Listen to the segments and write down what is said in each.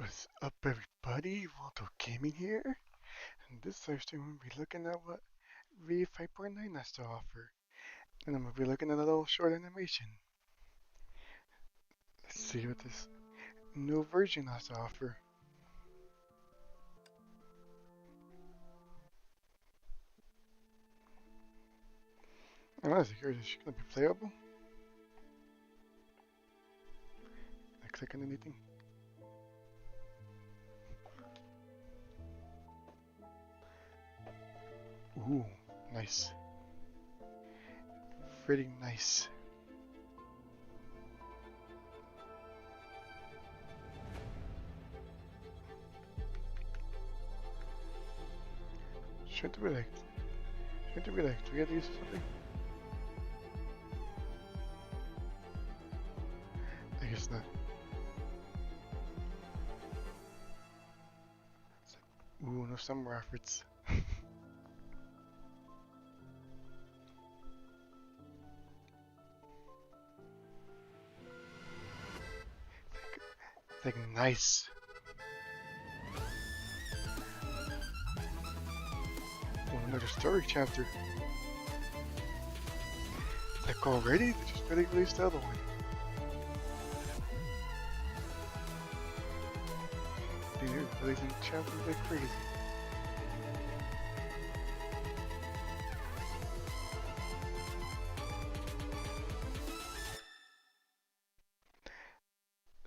What's up, everybody? Waldo Gaming here, and this live stream we'll be looking at what v5.9 has to offer, and I'm gonna be looking at a little short animation. Let's see what this new version has to offer. I'm not sure, is she gonna be playable? I click on anything? Ooh, nice. Pretty nice. Should be like 3 of these or something? I guess not. Ooh, no summer efforts. Like nice. Oh, another story chapter. Like already? They just really released the other one. Dude, releasing chapters like crazy.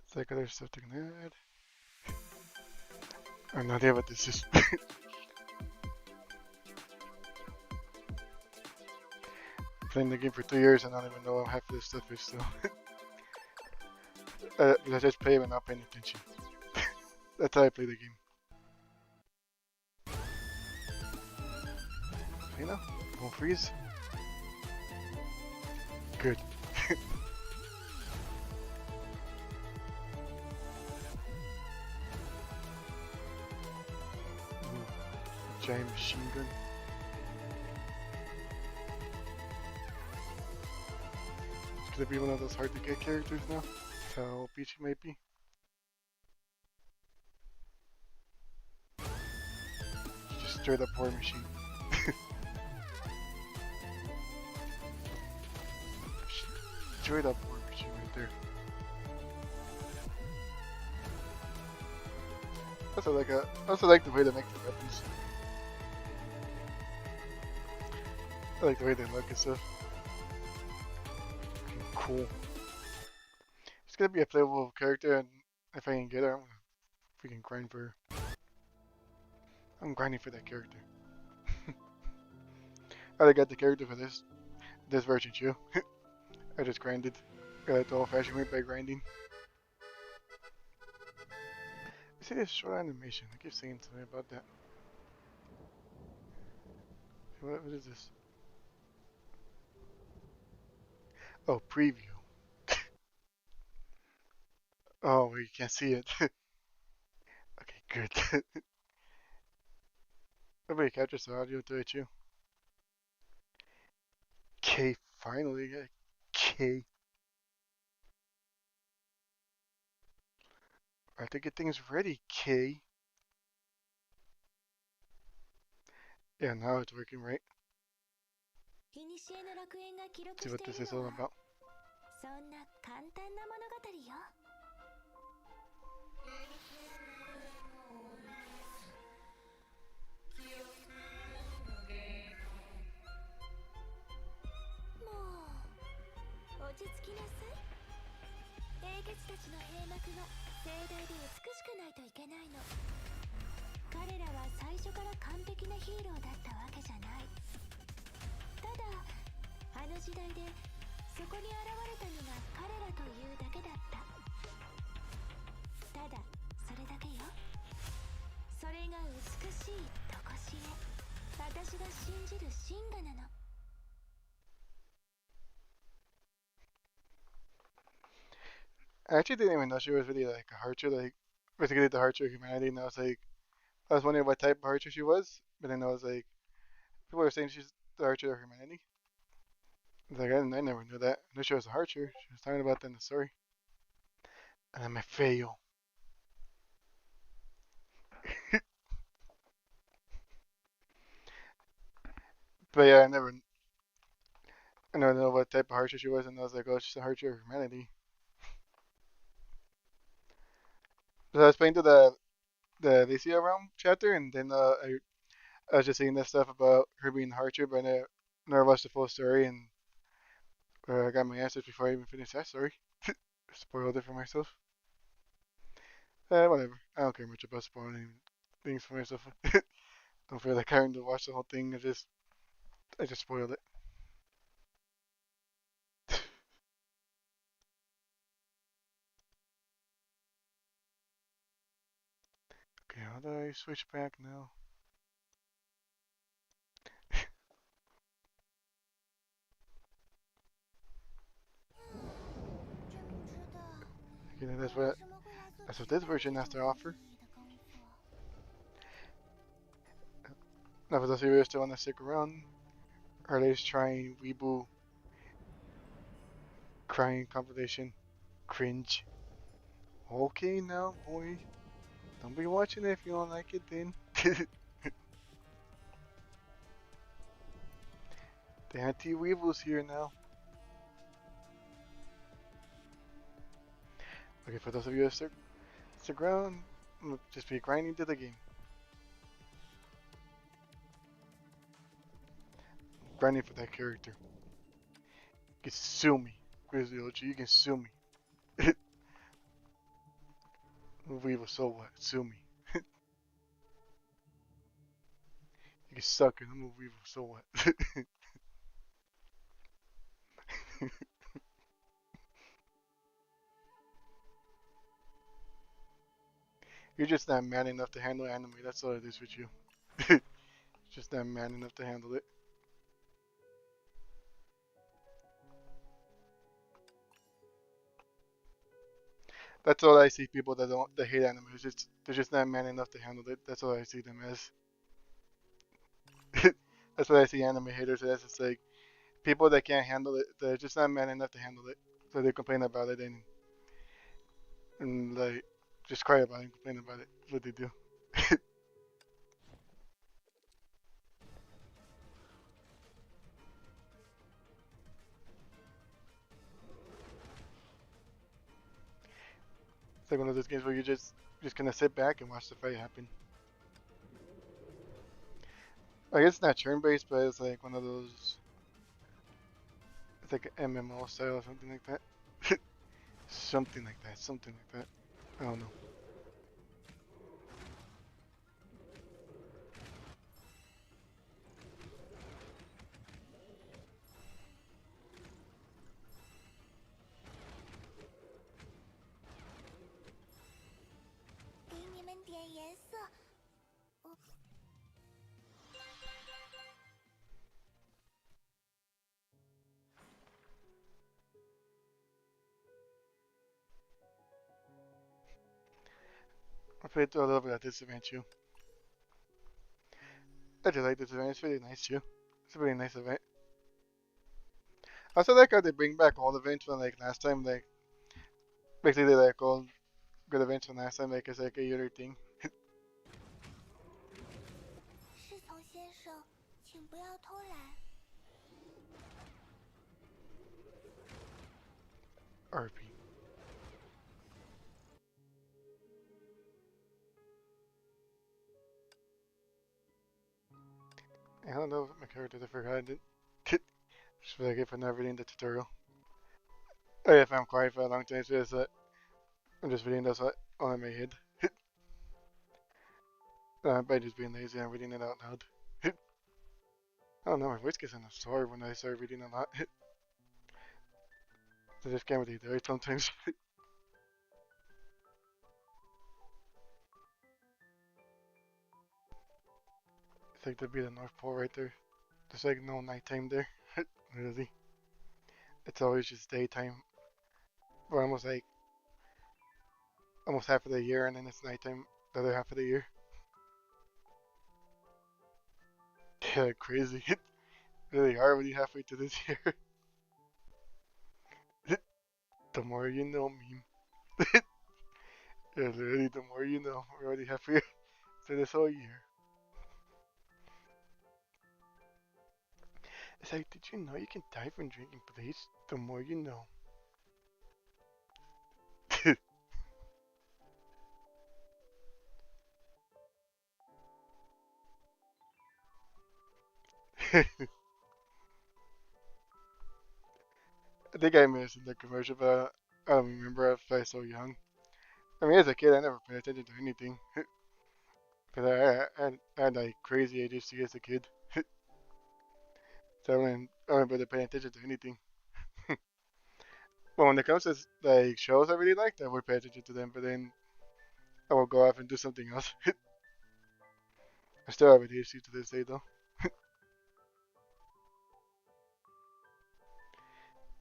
It's like other stuff they can add. I have no idea what this is. Playing the game for 2 years and I don't even know half of this stuff is still. I just play when not paying attention. That's how I play the game. You know, won't freeze. Good. Ooh, giant machine gun. It's gonna be one of those hard to get characters now. That's how Peachy might be. Just straight up war machine. Straight up war machine right there. I also like the way they make the weapons. I like the way they look and stuff. Cool. It's gonna be a playable character, and if I can get her, I'm gonna freaking grind for her. I'm grinding for that character. I already got the character for this version too. I just grinded. Got it the old-fashioned way by grinding. See this short animation? I keep saying something about that. What is this? Oh, preview. Oh, well, you can't see it. Okay, good. Nobody captures the audio to it too. K, finally. K. I have to get things ready, K. Yeah, now it's working right. See what this is all about. I actually didn't even know she was really like a Archer, like basically the Archer of humanity, and I was wondering what type of Archer she was, but then I was like, people were saying she's the Archer of humanity. I was like, I never knew that. I knew she was a Archer. She was talking about that in the story. And then I fail. But yeah, I never know what type of Harsher she was, and I was like, oh, she's a Harsher of humanity. So I was playing to the Alicia realm chapter, and then I was just seeing this stuff about her being a Harsher, but I never watched the full story, and I got my answers before I even finished that story. Spoiled it for myself. Whatever. I don't care much about spoiling things for myself. Don't feel like having to watch the whole thing. I just spoiled it. Okay, how do I switch back now? Okay, that's what this version has to offer. Now, for those of you who still want to stick around, Harley's trying Weeble crying competition. Cringe. Okay, now, boy. Don't be watching it if you don't like it, then. The anti-Weeble's here now. Okay, for those of you who stick around, just be grinding to the game. Grinding for that character. You can sue me. Grizzly OG, you can sue me. Weevil, so what? Sue me. You can suck it. I'm a Weevil, so what? You're just not man enough to handle anime. That's all it is with you. Just not man enough to handle it. That's all I see people that hate anime. They're just not man enough to handle it. That's all I see them as. That's what I see anime haters as. It's like people that can't handle it. They're just not man enough to handle it. So they complain about it and like just cry about it and complain about it. That's what they do. It's like one of those games where you just gonna sit back and watch the fight happen. I guess it's not turn based, but it's like one of those. It's like an MMO style or something like that. Something like that. Something like that. I don't know. I played through a little bit of this event too. I just like this event. It's really nice too. It's a really nice event. I also like how they bring back all the events from like last time. Like basically like all good events from last time. Like it's like a yearly thing. RP. I don't know my character. I forgot it. Just feel like if I'm not reading the tutorial. Oh yeah, if I'm quiet for a long time, it's just that I'm just reading this all in my head. By just being lazy, I'm reading it out loud. I don't know, my voice gets kind of sore when I start reading a lot. I just can't really do it sometimes. It's like to be the North Pole right there. There's like no nighttime there. Really. It's always just daytime. For almost half of the year, and then it's nighttime the other half of the year. Yeah, crazy. Really already halfway to this year. The more you know, meme. Yeah, literally, the more you know. We're already halfway to this whole year. It's like, did you know you can die from drinking bleach? The more you know. I think I missed the commercial, but I don't remember if I was so young. I mean, as a kid, I never paid attention to anything. Because I had like crazy ADHD as a kid. So I wasn't really paying attention to anything. But when it comes to like shows I really liked, I would pay attention to them. But then I would go off and do something else. I still have ADHD to this day, though.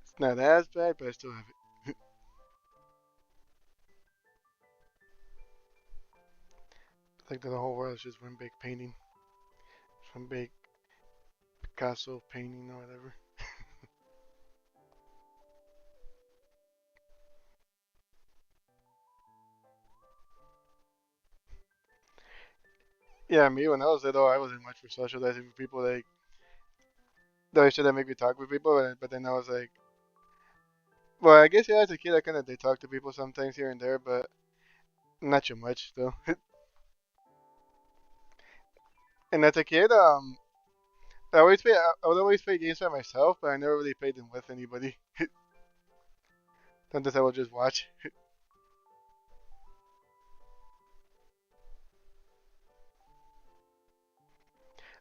It's not as bad, but I still have it. It's like the whole world is just one big painting, one big Picasso painting or whatever. Yeah, me when I was little, I wasn't much for socializing with people. Like, though I should have make me talk with people, but then I was like, well, I guess yeah, as a kid, I kind of did talk to people sometimes here and there, but not too much though. And as a kid, I would always play games by myself, but I never really played them with anybody. Sometimes I would just watch.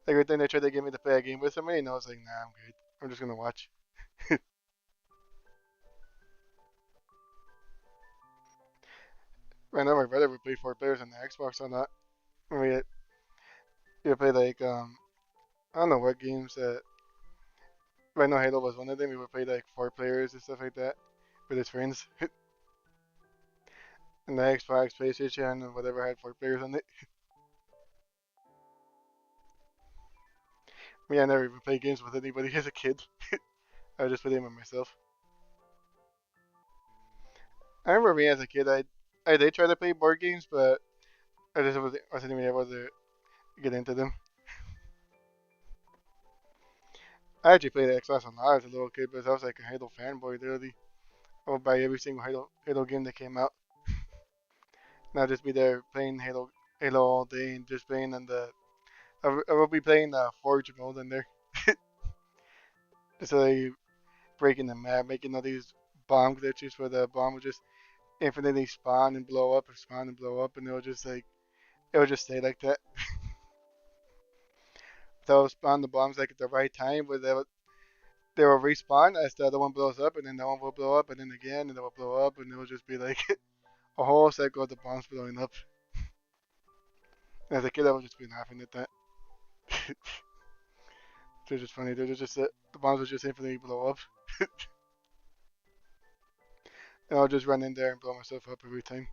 Like right then they tried to get me to play a game with somebody, and I was like, nah, I'm good. I'm just gonna watch. Right now, my brother would play 4 players on the Xbox or not. I mean, he would play like I don't know what games that. Right now, Halo was one of them. He would play like 4 players and stuff like that with his friends. And the Xbox, PlayStation, and whatever had 4 players on it. Me, I never even played games with anybody as a kid. I would just play them with myself. I remember me as a kid, I did try to play board games, but I just wasn't even able to get into them. I actually played Xbox a lot as a little kid, but I was like a Halo fanboy, literally. I would buy every single Halo game that came out. Not just be there playing Halo all day and just playing on the. I would be playing the Forge mode in there. So like breaking the map, making all these bomb glitches where the bomb would just infinitely spawn and blow up and spawn and blow up, and it would just stay like that. So I would spawn the bombs like at the right time, where they will respawn as the other one blows up, and then that one will blow up, and then again, and it will blow up, and it will just be like a whole cycle of the bombs blowing up. As a kid, I was just be laughing at that. They're just funny. They're just the bombs would just infinitely blow up, and I'll just run in there and blow myself up every time.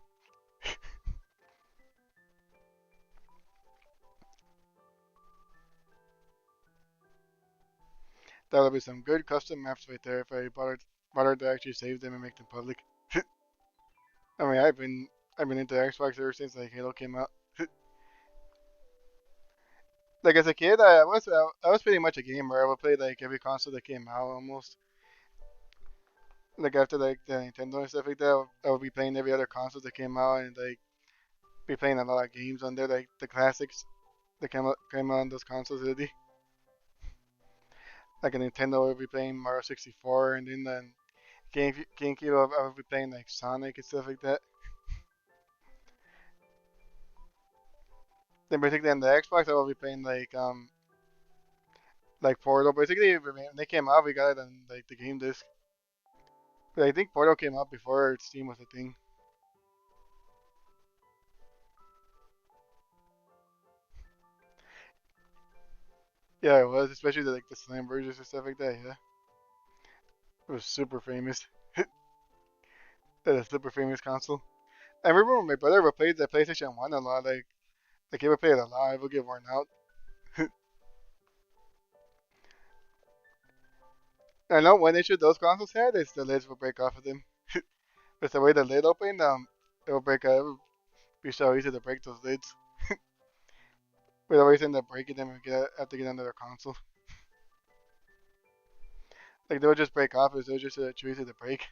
That would be some good custom maps right there if I bothered to actually save them and make them public. I mean, I've been into Xbox ever since like Halo came out. Like as a kid, I was pretty much a gamer. I would play like every console that came out almost. Like after like the Nintendo and stuff like that, I would be playing every other console that came out and like be playing a lot of games on there, like the classics that came out on those consoles already. Like a Nintendo, I would be playing Mario 64, and then GameCube, I would be playing like Sonic and stuff like that. Then basically on the Xbox, I would be playing like Portal. Basically, when they came out, we got it on like the game disc. But I think Portal came out before Steam was a thing. Yeah, it was, especially like the Slam versions and stuff like that. Yeah, it was super famous. A super famous console. I remember when my brother would play the PlayStation One a lot. Like he would play it a lot. It would get worn out. I know one issue those consoles had is the lids would break off of them. With the way the lid opened, it would break. It would be so easy to break those lids. We'd always end up breaking them and have to get another console. Like they would just break off. It was just too easy to break.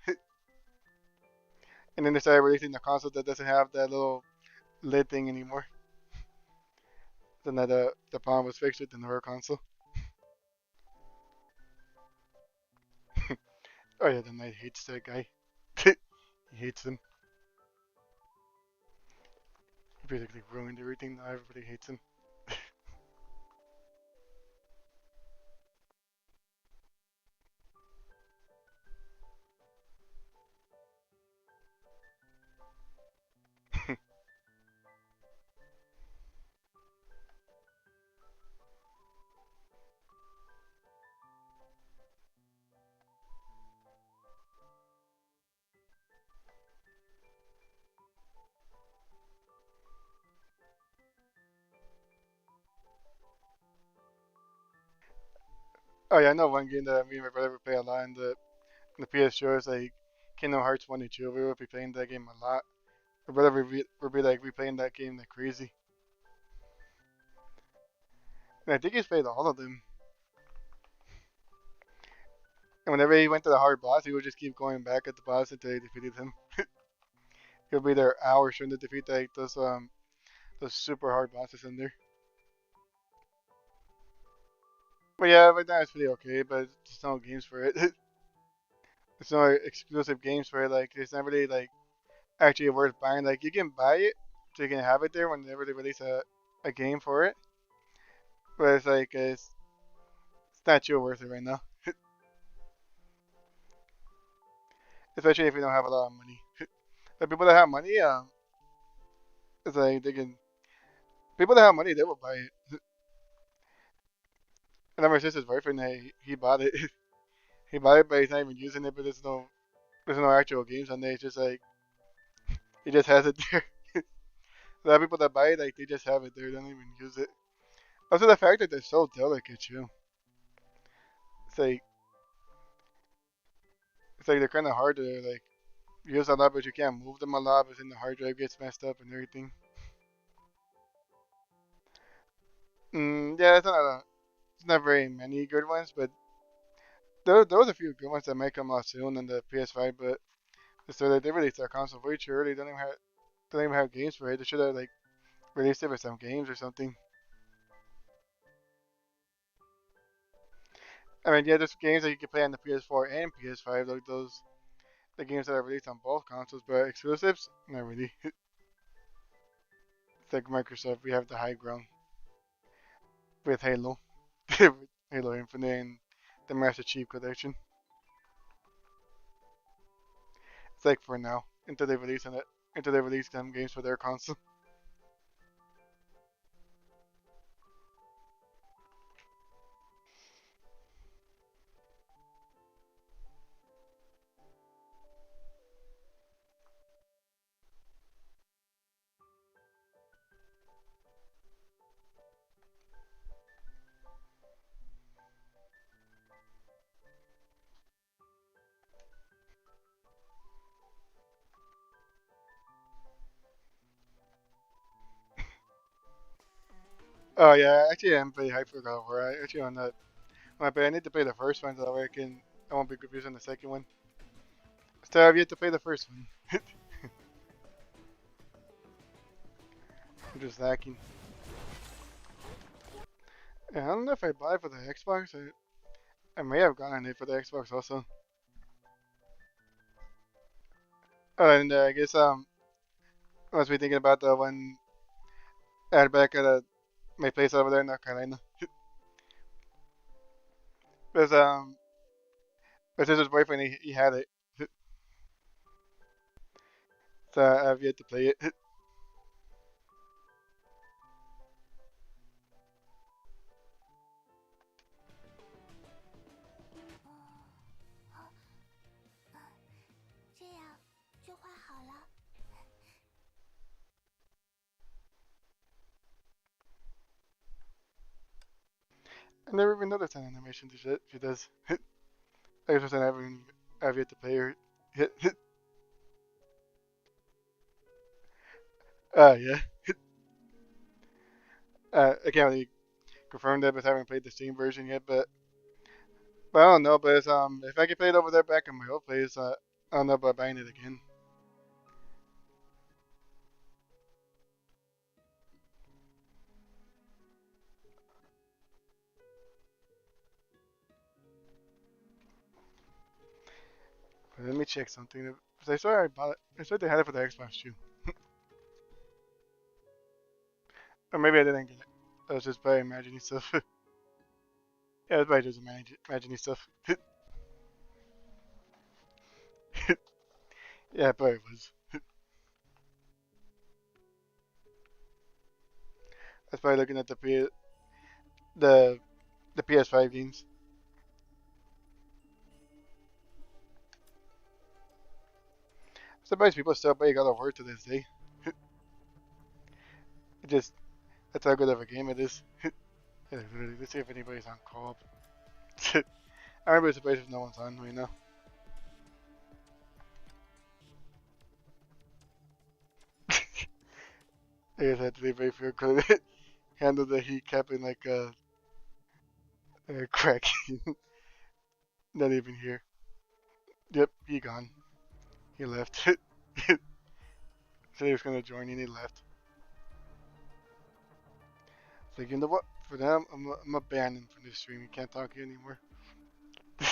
And then they started releasing the console that doesn't have that little lid thing anymore. Then the problem was fixed with the newer console. Oh yeah, the knight hates that guy. He hates him. He basically ruined everything. Now everybody hates him. Oh yeah, I know one game that me and my brother would play a lot in the PS shows like Kingdom Hearts 1 and 2. We would be playing that game a lot. My brother would be like replaying that game like crazy. And I think he's played all of them. And whenever he went to the hard boss, he would just keep going back at the boss until he defeated him. He'll be there hours trying to defeat like those super hard bosses in there. But yeah, right now it's pretty okay, but there's no games for it. There's no exclusive games for it. Like it's not really like actually worth buying. Like you can buy it, so you can have it there whenever they release a game for it. But it's like it's not too worth it right now, especially if you don't have a lot of money. The people that have money, it's like they can. People that have money, they will buy it. And then my sister's boyfriend, he bought it. He bought it, but he's not even using it. But there's no actual games on there. It's just like he just has it there. A lot of people that buy it, like they just have it there. They don't even use it. Also, the fact that they're so delicate too. It's like it's like they're kind of hard to like use a lot, but you can't move them a lot. But then the hard drive gets messed up and everything. Yeah, it's not very many good ones, but there was a few good ones that might come out soon on the PS5. But so they released their console way too early. They don't even have games for it. They should have like released it with some games or something. I mean, yeah, there's games that you can play on the PS4 and PS5, like those the games that are released on both consoles, but exclusives, not really. It's like Microsoft, we have the high ground with Halo, Halo Infinite, and the Master Chief Collection. It's like for now until they release them games for their console. Oh yeah, actually I'm pretty hyped for God of War. I actually on that. But I need to play the first one so that way I won't be confused on the second one. Still have yet to play the first one. I'm just lacking. Yeah, I don't know if I buy it for the Xbox. I may have gotten it for the Xbox also. Oh, and I guess I must be thinking about the one I had back at my place over there in North Carolina. Because my sister's boyfriend he had it, so I have yet to play it. I never even noticed an animation she does. I guess I have yet to play her. Yeah. I can't really confirm that, but I haven't played the Steam version yet. But But I don't know. But it's, if I can play it over there back in my old place, I don't know about buying it again. But let me check something. 'Cause I swear I bought it. I swear they had it for the Xbox too. Or maybe I didn't get it. I was just probably imagining stuff. Yeah, I was probably just imagining stuff. Yeah, it probably was. I was probably looking at the the PS5 games. I'm surprised people still play God of War to this day. It just that's how good of a game it is. Yeah, literally, let's see if anybody's on co-op. I remember surprised if no one's on right now. I guess I had to leave right for could handle the heat capping like a crack. Not even here. Yep, he gone. He left. Said he was gonna join and he left. It's like, you know what? For them, I'm gonna ban him from this stream. He can't talk here anymore. I'm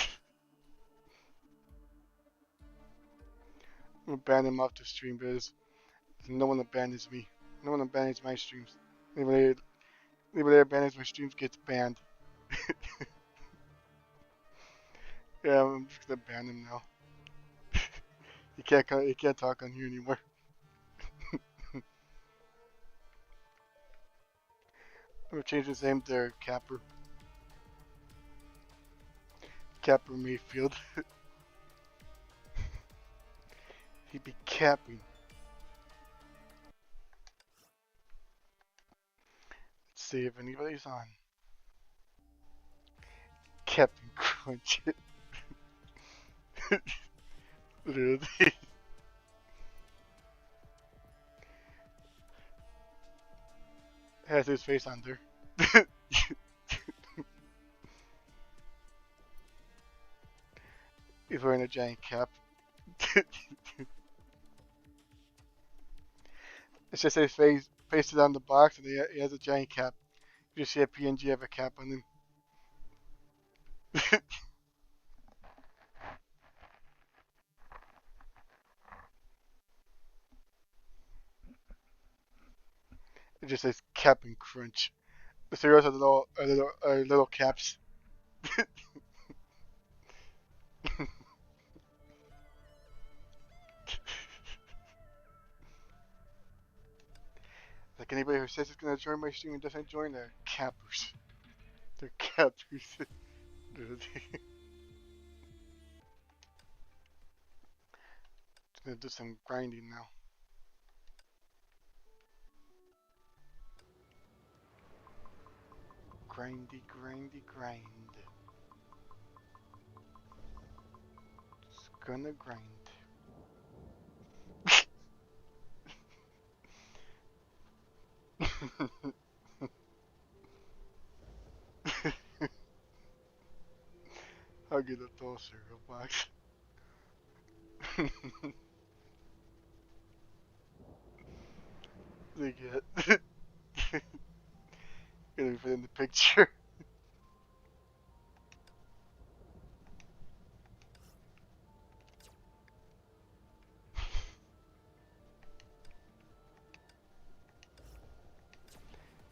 gonna ban him off the stream because no one abandons me. No one abandons my streams. Anybody, anybody that abandons my streams gets banned. Yeah, I'm just gonna ban him now. He can't talk on here anymore. I'm gonna change his name to Capper Mayfield. He'd be capping. Let's see if anybody's on. Captain Crunch. Literally. Has his face on there. He's wearing a giant cap. It's just his face pasted on the box, and he has a giant cap. You just see a PNG have a cap on him. It just says Captain Crunch. The cereals are little caps. Like anybody who says it's gonna join my stream and doesn't join, they're cappers. They're cappers. Just gonna do some grinding now. Grindy, grindy, grind. Just gonna grind. I'll get a tall cereal box. They get. Gonna fit in the picture.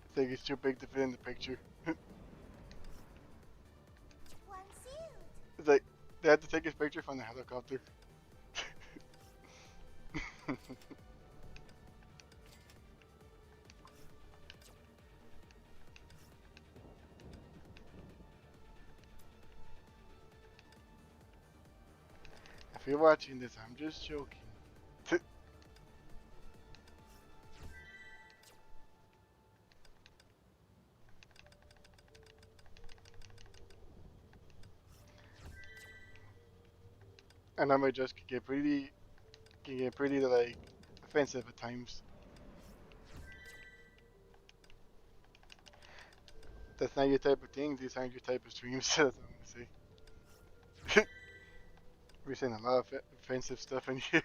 I think it's too big to fit in the picture. It's like they had to take his picture from the helicopter. If you're watching this, I'm just joking. And I might just can get pretty like offensive at times. That's not your type of thing. These aren't your type of streams. That's what I'm gonna say. We're saying a lot of offensive stuff in here.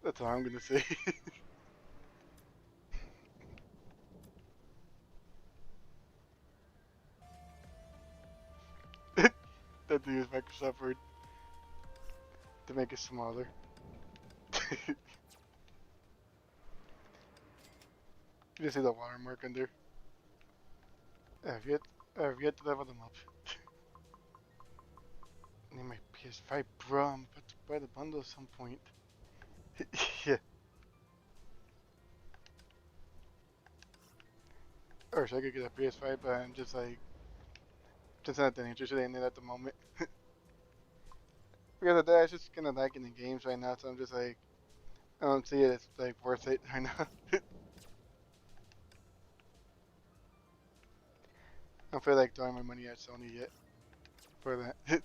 That's all I'm gonna say. That they use Microsoft Word to make it smaller. You see the watermark under. I've yet, I've yet to level them up. I need my PS5 Pro. I'm about to buy the bundle at some point. Yeah. Or should I could get a PS5, but I'm just not that interested in it at the moment. Because of that, it's just kind of lagging in the games right now, so I'm just like, I don't see it as like worth it right now. I don't feel like throwing my money at Sony yet for that.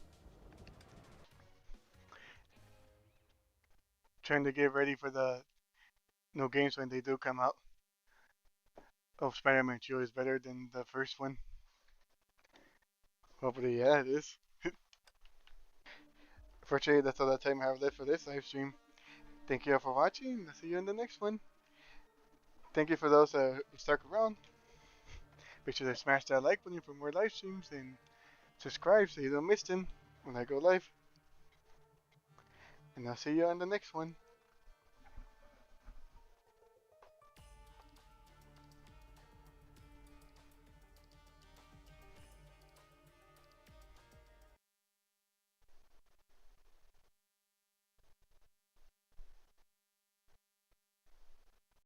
Trying to get ready for the no games when they do come out. Oh, Spider-Man 2 is better than the first one. Hopefully, yeah, it is. Fortunately, that's all the time I have left for this live stream. Thank you all for watching. I'll see you in the next one. Thank you for those who stuck around. Make sure to smash that like button for more live streams and subscribe so you don't miss them when I go live. And I'll see you on the next one.